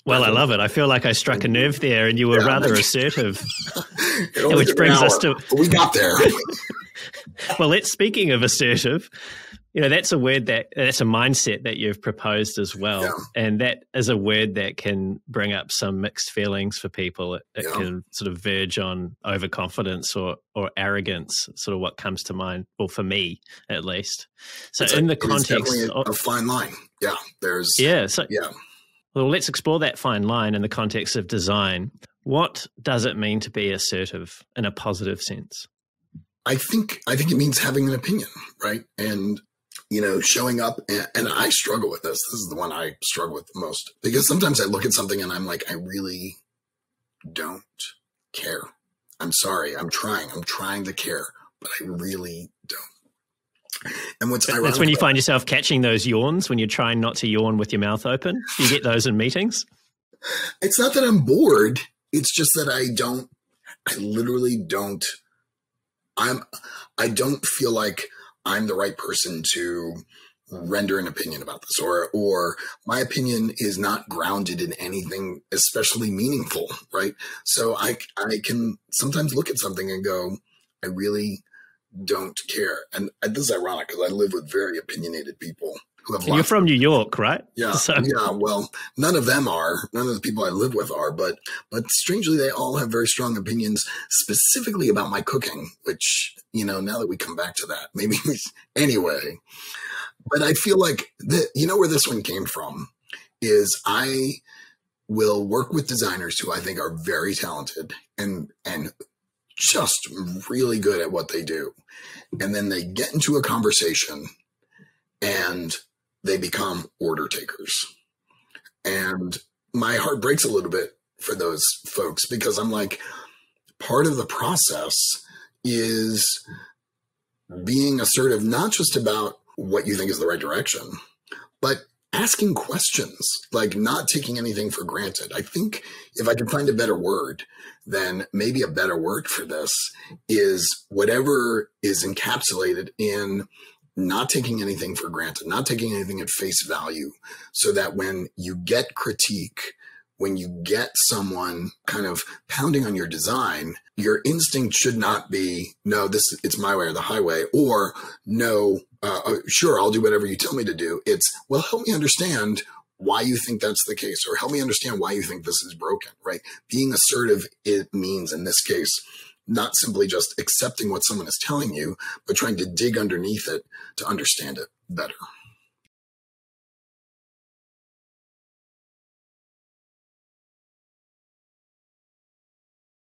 Well, I love it. I feel like I struck a nerve there, and you were rather assertive. Which brings us to... We got there. Well, speaking of assertive, that's a word that's a mindset that you've proposed as well. Yeah. And that is a word that can bring up some mixed feelings for people. It can sort of verge on overconfidence or arrogance, sort of what comes to mind, or for me at least. So in the context of a fine line. Yeah. Well, let's explore that fine line in the context of design. What does it mean to be assertive in a positive sense? I think it means having an opinion, right? And, showing up, and I struggle with this. This is the one I struggle with the most, because sometimes I look at something and I'm like, I really don't care. I'm sorry. I'm trying to care, but I really don't. And what's ironic, that's when you find yourself catching those yawns when you're trying not to yawn with your mouth open. You get those in meetings? It's not that I'm bored. It's just that I literally don't. I don't feel like I'm the right person to render an opinion about this, or my opinion is not grounded in anything especially meaningful, right? So I can sometimes look at something and go, I really don't care. And this is ironic because I live with very opinionated people who have. You're from New York, right? Yeah. Yeah. Well, none of the people I live with are, but strangely, they all have very strong opinions specifically about my cooking, which, now that we come back to that, maybe anyway, but I feel like where this one came from is I will work with designers who I think are very talented and just really good at what they do. And then they get into a conversation and they become order takers. And my heart breaks a little bit for those folks, because I'm like, part of the process is being assertive, not just about what you think is the right direction, but asking questions, like not taking anything for granted. I think if I can find a better word, then maybe a better word for this is whatever is encapsulated in not taking anything for granted, not taking anything at face value, so that when you get critique, when you get someone kind of pounding on your design, your instinct should not be, no, it's my way or the highway, or no, sure, I'll do whatever you tell me to do. It's, well, help me understand why you think that's the case, or help me understand why you think this is broken, right? Being assertive, it means in this case, not simply just accepting what someone is telling you, but trying to dig underneath it to understand it better.